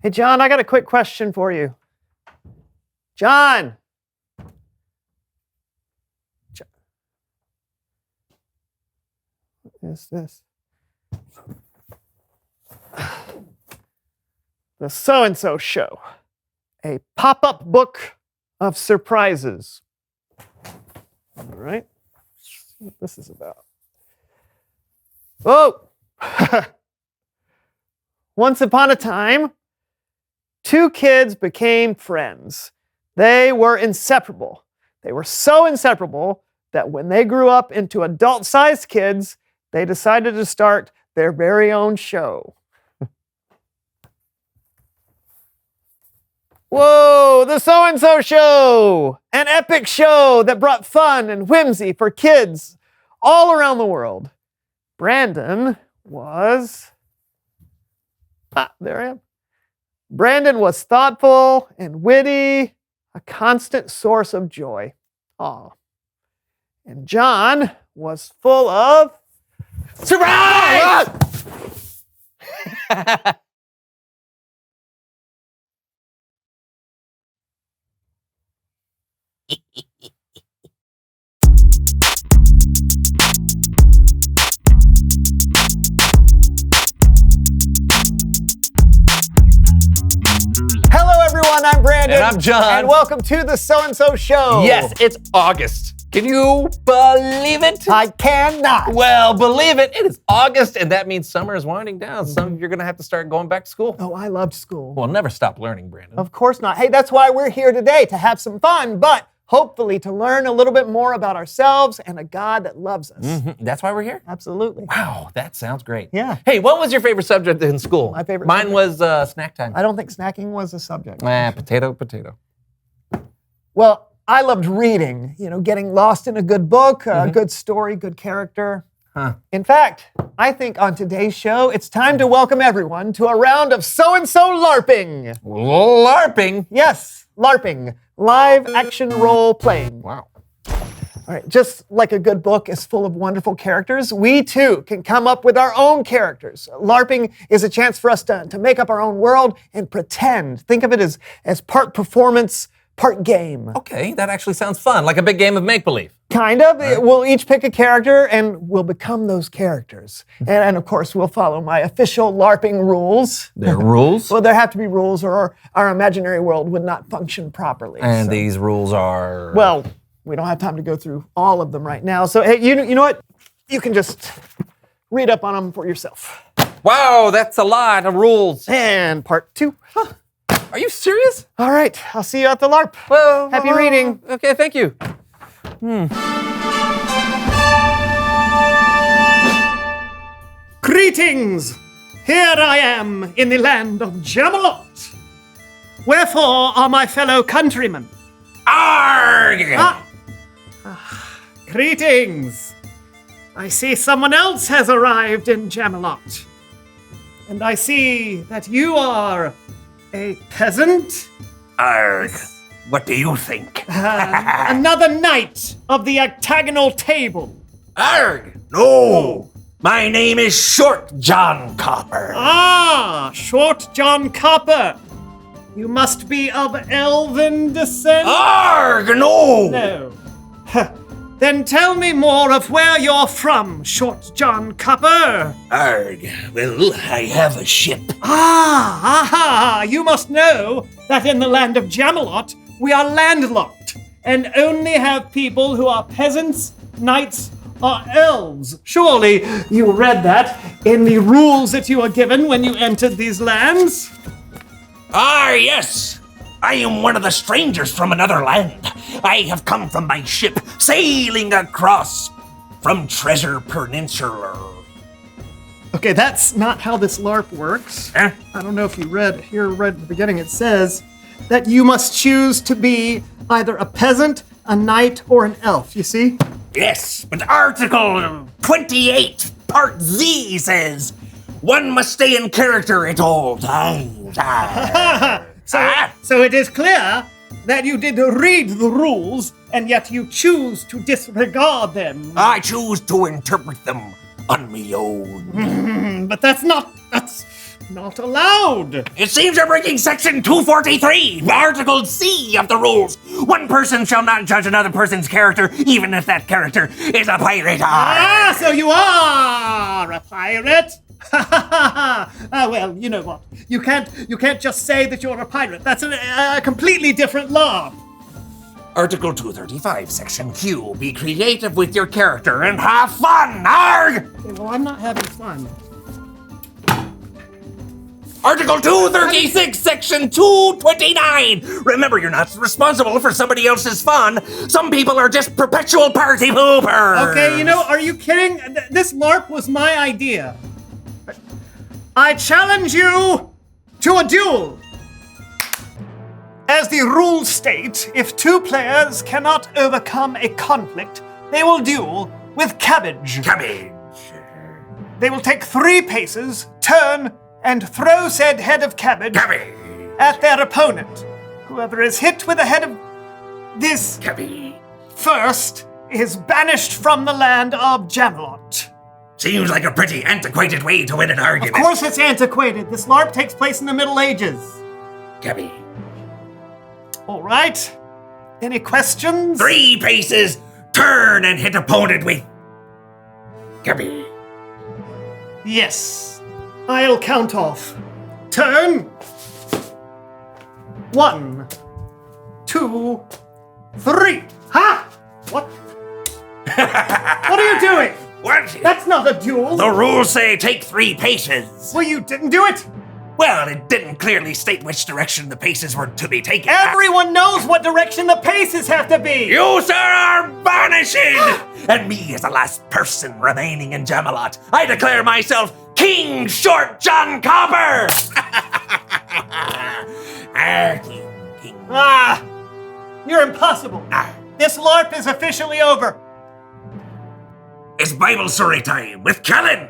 Hey, John, I got a quick question for you. John! What is this? The So-and-So Show, a pop-up book of surprises. All right, let's see what this is about. Oh! Once upon a time, two kids became friends. They were inseparable. They were so inseparable that when they grew up into adult-sized kids, they decided to start their very own show. Whoa, the So-and-So Show! An epic show that brought fun and whimsy for kids all around the world. Brandon was... there I am. Brandon was thoughtful and witty, a constant source of joy. Aw. And John was full of... surprise! Hello, everyone. I'm Brandon. And I'm John. And welcome to the So-and-So Show. Yes, it's August. Can you believe it? I cannot. Well, believe it. It is August, and that means summer is winding down. Some of you are going to have to start going back to school. Oh, I loved school. We'll never stop learning, Brandon. Of course not. Hey, that's why we're here today, to have some fun, but hopefully to learn a little bit more about ourselves and a God that loves us. Mm-hmm. That's why we're here? Absolutely. Wow, that sounds great. Yeah. Hey, what was your favorite subject in school? My favorite Mine was snack time. I don't think snacking was a subject. Potato. Well, I loved reading, getting lost in a good book, a good story, good character. Huh. In fact, I think on today's show, it's time to welcome everyone to a round of So-and-So LARPing. LARPing? Yes, LARPing, live action role playing. Wow. All right, just like a good book is full of wonderful characters, we too can come up with our own characters. LARPing is a chance for us to make up our own world and pretend. Think of it as part performance, part game. Okay, that actually sounds fun, like a big game of make-believe. Kind of. We'll each pick a character and we'll become those characters. And of course, we'll follow my official LARPing rules. There are rules? Well, there have to be rules or our imaginary world would not function properly. And these rules are... Well, we don't have time to go through all of them right now. So, hey, you know what? You can just read up on them for yourself. Wow, that's a lot of rules. And part 2. Huh. Are you serious? All right, I'll see you at the LARP. Well, happy reading. Okay, thank you. Greetings! Here I am in the land of Jamalot. Wherefore are my fellow countrymen? Arg! Greetings! I see someone else has arrived in Jamalot. And I see that you are a peasant? Arg, what do you think? Another knight of the octagonal table. Arg, no! My name is Short John Copper. Ah, Short John Copper. You must be of elven descent? Arg, no! No. Then tell me more of where you're from, Short John Copper. Arg, well, I have a ship. Aha! You must know that in the land of Jamalot, we are landlocked and only have people who are peasants, knights, or elves. Surely you read that in the rules that you were given when you entered these lands? Ah, yes! I am one of the strangers from another land. I have come from my ship, sailing across from Treasure Peninsula. Okay, that's not how this LARP works. Huh? I don't know if you read at the beginning. It says that you must choose to be either a peasant, a knight, or an elf, you see? Yes, but Article 28, Part Z says, one must stay in character at all times. So it is clear that you did read the rules, and yet you choose to disregard them. I choose to interpret them on my own. But that's Not allowed. It seems you're breaking Section 243, Article C of the rules. One person shall not judge another person's character, even if that character is a pirate. Ah, so you are a pirate? Well, you know what? You can't just say that you're a pirate. That's a completely different law. Article 235, Section Q. Be creative with your character and have fun. Arg! Okay, well, I'm not having fun. Article 236, Section 229. Remember, you're not responsible for somebody else's fun. Some people are just perpetual party poopers. Okay, you know, are you kidding? This LARP was my idea. I challenge you to a duel. As the rules state, if two players cannot overcome a conflict, they will duel with cabbage. Cabbage. They will take 3 paces, turn, and throw said head of cabbage Cabbage. at their opponent. Whoever is hit with a head of this Cabbage. first is banished from the land of Jamalot. Seems like a pretty antiquated way to win an argument. Of course it's antiquated. This LARP takes place in the Middle Ages. Cabbage. All right. Any questions? 3 paces, turn and hit opponent with Cabbage. Yes. I'll count off. Turn. 1, 2, 3. Ha! What? What are you doing? What? That's not a duel. The rules say take 3 paces. Well, you didn't do it. Well, it didn't clearly state which direction the paces were to be taken. Everyone knows what direction the paces have to be. You, sir, are banishing! And me as the last person remaining in Jamalot, I declare myself King Short John Copper! King. Ah, you're impossible. Ah. This LARP is officially over. It's Bible story time with Kellen!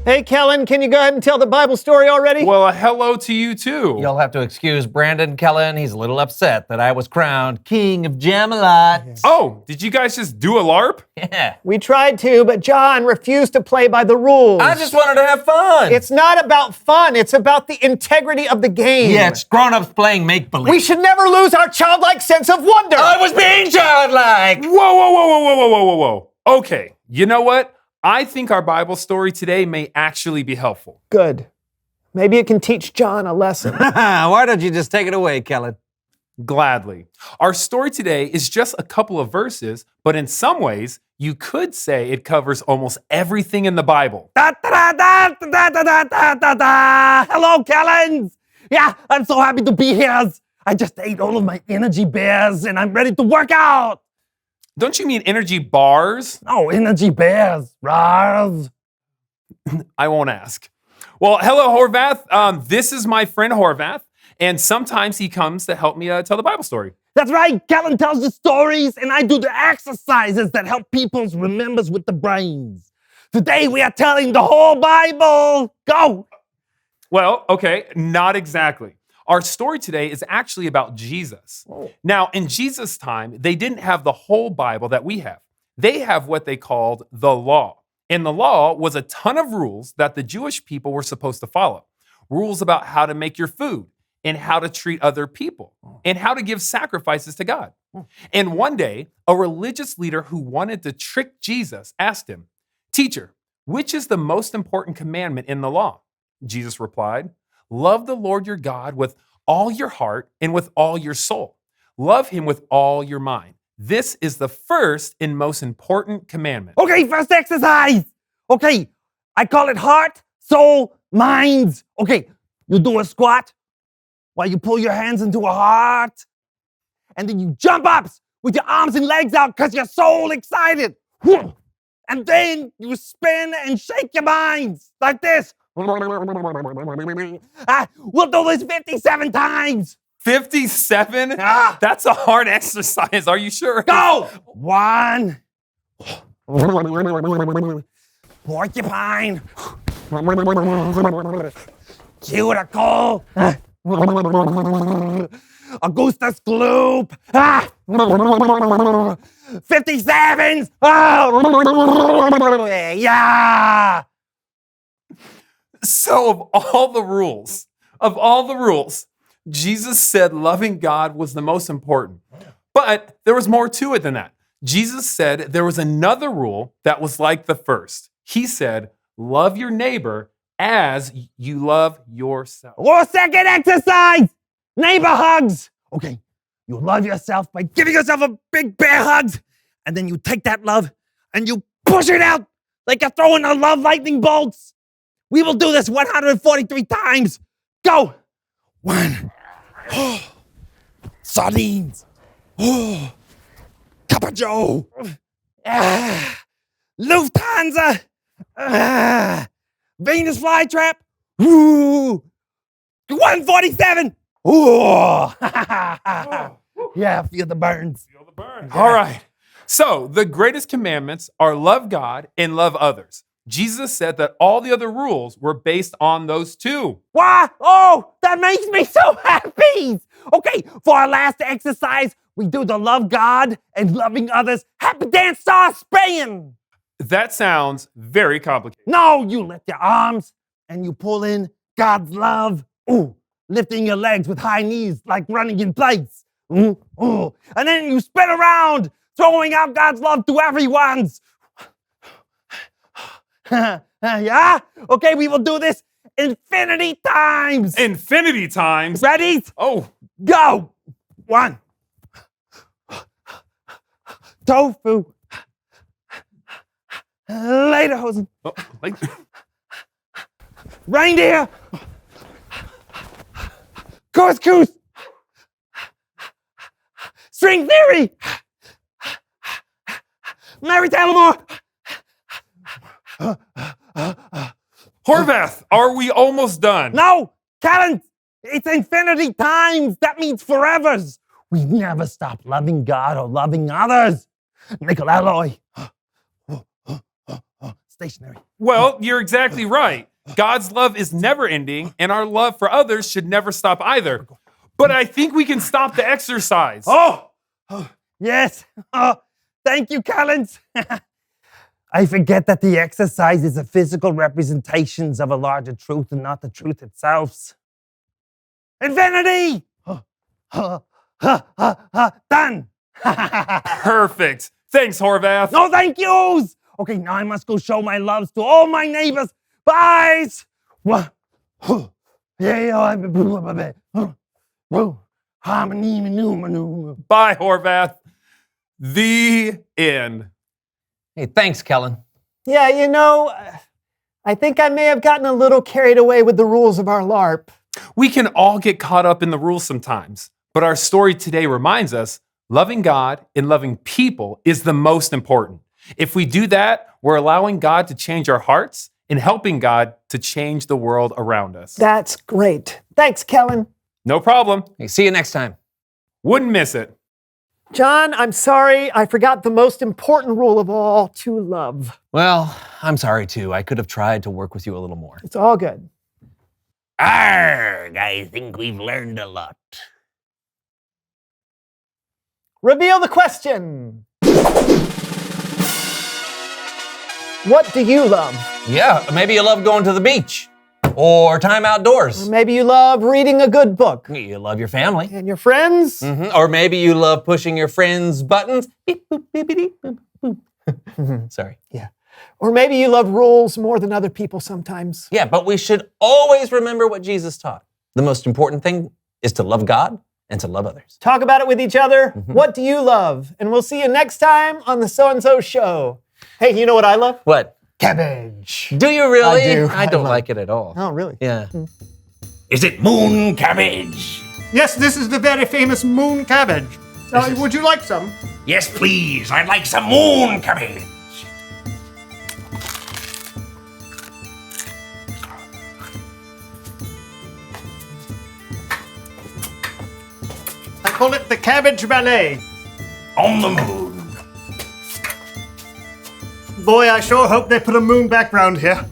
Hey, Kellen, can you go ahead and tell the Bible story already? Well, hello to you too. You'll have to excuse Brandon Kellen. He's a little upset that I was crowned King of Jamalot. Oh, did you guys just do a LARP? Yeah. We tried to, but John refused to play by the rules. I just wanted to have fun. It's not about fun. It's about the integrity of the game. Yeah, it's grown-ups playing make-believe. We should never lose our childlike sense of wonder. I was being childlike. Whoa. Okay, you know what? I think our Bible story today may actually be helpful. Good. Maybe it can teach John a lesson. Why don't you just take it away, Kellen? Gladly. Our story today is just a couple of verses, but in some ways, you could say it covers almost everything in the Bible. Hello, Kellens. Yeah, I'm so happy to be here. I just ate all of my energy bears and I'm ready to work out. Don't you mean energy bars? Oh, energy bears. Rars. I won't ask. Well, hello, Horvath. This is my friend Horvath, and sometimes he comes to help me tell the Bible story. That's right. Kellen tells the stories and I do the exercises that help people remember with the brains. Today we are telling the whole Bible. Go. Well, okay, not exactly. Our story today is actually about Jesus. Now, in Jesus' time, they didn't have the whole Bible that we have. They have what they called the law. And the law was a ton of rules that the Jewish people were supposed to follow. Rules about how to make your food and how to treat other people and how to give sacrifices to God. And one day, a religious leader who wanted to trick Jesus asked him, "Teacher, which is the most important commandment in the law?" Jesus replied, "Love the Lord your God with all your heart and with all your soul. Love him with all your mind. This is the first and most important commandment." Okay, first exercise. Okay, I call it heart, soul, minds. Okay, you do a squat while you pull your hands into a heart. And then you jump up with your arms and legs out because you're so excited. And then you spin and shake your minds like this. We'll do this 57 times. 57? Ah. That's a hard exercise. Are you sure? Go! 1. Porcupine. Cuticle. Augustus Gloop. 57s. Oh, yeah. So of all the rules, Jesus said loving God was the most important. But there was more to it than that. Jesus said there was another rule that was like the first. He said, love your neighbor as you love yourself. Or second exercise, neighbor hugs. Okay, you love yourself by giving yourself a big bear hug, and then you take that love and you push it out like you're throwing a love lightning bolts. We will do this 143 times. Go. 1. Sardines. Cup of Joe. Lufthansa. Venus flytrap. 147. Yeah, feel the burns. Feel the burn. All right. So the greatest commandments are love God and love others. Jesus said that all the other rules were based on those two. Why? Oh, that makes me so happy. Okay, for our last exercise, we do the love God and loving others happy dance star Spain. That sounds very complicated. No, you lift your arms and you pull in God's love. Ooh, lifting your legs with high knees like running in place. Ooh, ooh. And then you spin around, throwing out God's love to everyone's. Yeah? Okay, we will do this infinity times. Infinity times? Ready? Oh. Go. 1. Tofu. Lederhosen. Oh, like, Reindeer. Couscous. String theory. Mary Tyler Moore. Horvath, are we almost done? No, Callan, it's infinity times. That means forevers. We never stop loving God or loving others. Nickel alloy. Stationary. Well, you're exactly right. God's love is never ending, and our love for others should never stop either. But I think we can stop the exercise. Oh, yes. Oh, thank you, Collins. I forget that the exercise is a physical representations of a larger truth and not the truth itself. Infinity! Done! Perfect. Thanks, Horvath. No thank yous! Okay, now I must go show my loves to all my neighbors. Bye! Bye, Horvath. The end. Hey, thanks, Kellen. Yeah, you know, I think I may have gotten a little carried away with the rules of our LARP. We can all get caught up in the rules sometimes, but our story today reminds us loving God and loving people is the most important. If we do that, we're allowing God to change our hearts and helping God to change the world around us. That's great. Thanks, Kellen. No problem. Hey, see you next time. Wouldn't miss it. John, I'm sorry. I forgot the most important rule of all, to love. Well, I'm sorry too. I could have tried to work with you a little more. It's all good. Arrgh, I think we've learned a lot. Reveal the question. What do you love? Yeah, maybe you love going to the beach or time outdoors. Or maybe you love reading a good book. You love your family. And your friends? Or maybe you love pushing your friends' buttons. Beep, boop, beepity, boop, boop. Sorry. Yeah. Or maybe you love rules more than other people sometimes. Yeah, but we should always remember what Jesus taught. The most important thing is to love God and to love others. Talk about it with each other. What do you love? And we'll see you next time on the So-and-So Show. Hey, you know what I love? What? Cabbage. Do you really? I do. I don't love like it at all. Oh, really? Yeah. Is it moon cabbage? Yes, this is the very famous moon cabbage. Would you like some? Yes, please. I'd like some moon cabbage. I call it the Cabbage Ballet. On the moon. Boy, I sure hope they put a moon background here.